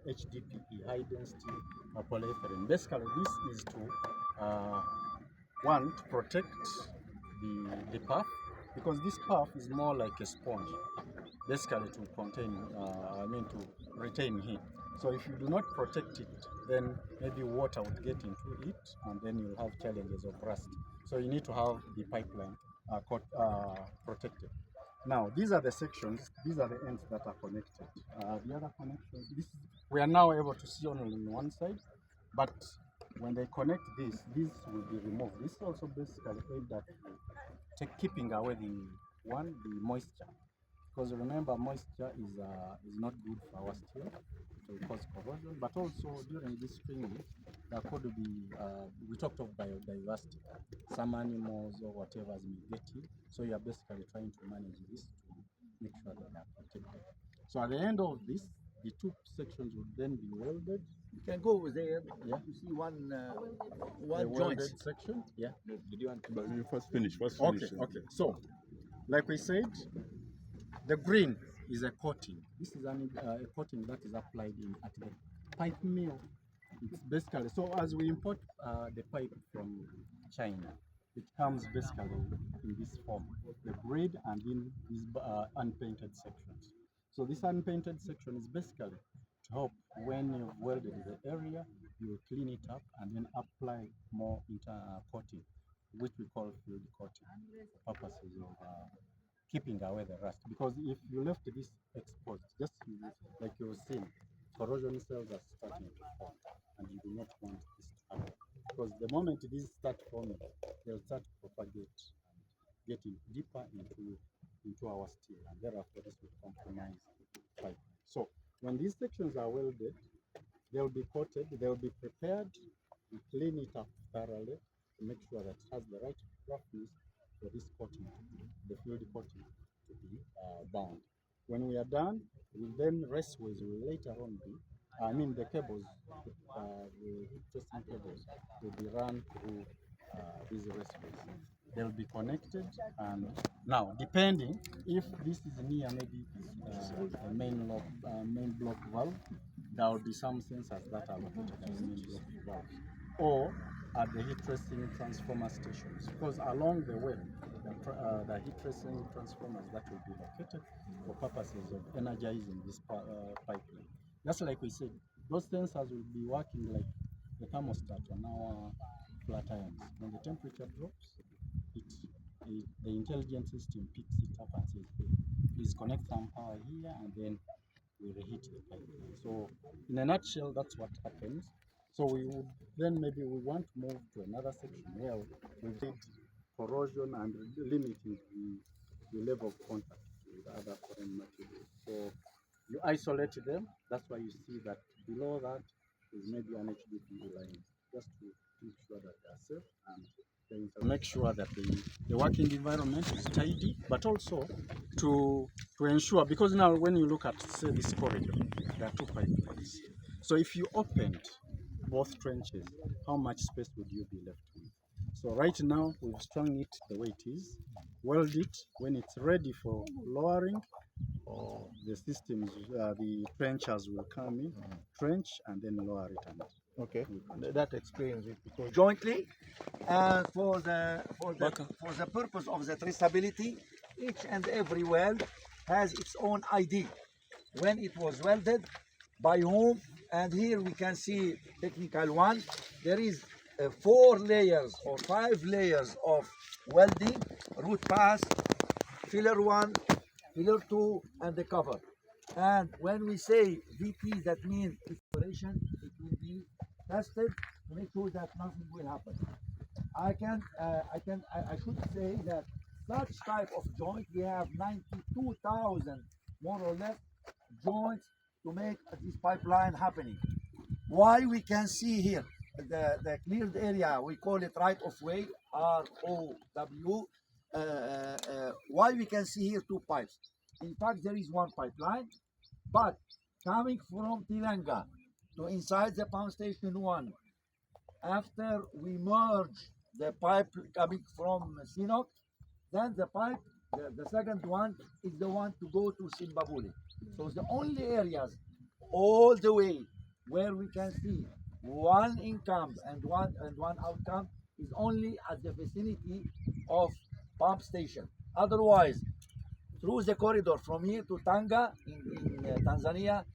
HDPE, high density polyethylene. Basically, this is to one, to protect the puff, because this puff is more like a sponge, basically to contain, to retain heat. So if you do not protect it, then maybe water would get into it, and then you'll have challenges of rust. So you need to have the pipeline protected. Now, these are the sections, these are the ends that are connected. The other connections, we are now able to see only on one side, but when they connect this will be removed. This is also basically aimed at keeping away the moisture. Because remember, moisture is not good for our steel, so it causes corrosion. But also during this training, there could be, we talked of biodiversity, some animals or whatever may get in. So you are basically trying to manage this to make sure that they are protected. So at the end of this, the two sections will then be welded. You can go there. Yeah. You see one joint section. Yeah. Did you want to? But you first finish. Okay. So, like we said, the green is a coating. This is a coating that is applied at the pipe mill. It's basically, so as we import the pipe from China, it comes basically in this form, the grid and in these unpainted sections. So this unpainted section is basically to help when you've welded the area, you will clean it up and then apply more coating, which we call field coating, for purposes of keeping away the rust. Because if you left this exposed, just like you were saying, corrosion cells are starting to form, and you do not want this to happen. Because the moment these start forming, they'll start to propagate and getting deeper into our steel, and thereafter this will compromise the pipe. So when these sections are welded, they'll be coated, they'll be prepared, we clean it up thoroughly to make sure that it has the right roughness for this coating, the field coating, to be bound. When we are done, then raceways will later on be, the cables, the interesting cables will be run through these raceways. They'll be connected, and now depending if this is near maybe the main block valve, there will be some sensors that are located at the main block valve, or at the heat tracing transformer stations, because along the way the heat tracing transformers that will be located for purposes of energizing this pipeline. Just like we said, those sensors will be working like the thermostat on our flat irons. When the temperature drops, the intelligent system picks it up and says, hey, please connect some power here, and then we reheat the pipeline. So in a nutshell, that's what happens. So we would then maybe we want to move to another section where we did corrosion and limiting the level of contact with other foreign materials. So you isolate them. That's why you see that below that is maybe an HDPE line, just to make sure that they are safe and make sure that the working environment is tidy, but also to ensure, because now when you look at, say, this corridor, there are two pipelines. So if you opened both trenches, how much space would you be left with? So right now we've strung it the way it is, weld it. When it's ready for lowering, the systems, the trenchers will come in, trench, and then lower it. And okay, that explains it. Because jointly, and for the purpose of the traceability, each and every weld has its own ID. When it was welded, by whom, and here we can see technical one. There is 4 layers or 5 layers of welding: root pass, filler 1, filler 2, and the cover. And when we say VP, that means installation, it will be tested to make sure that nothing will happen. I should say that such type of joint, we have 92,000 more or less joints to make this pipeline happening. Why we can see here the cleared area, we call it right of way, ROW. Why we can see here 2 pipes? In fact, there is 1 pipeline, but coming from Tilanga to inside the pump station 1, after we merge the pipe coming from Sinok, then the pipe, the second one is the one to go to Simbabule. So the only areas all the way where we can see one income and one outcome is only at the vicinity of pump station. Otherwise, through the corridor from here to Tanga in Tanzania,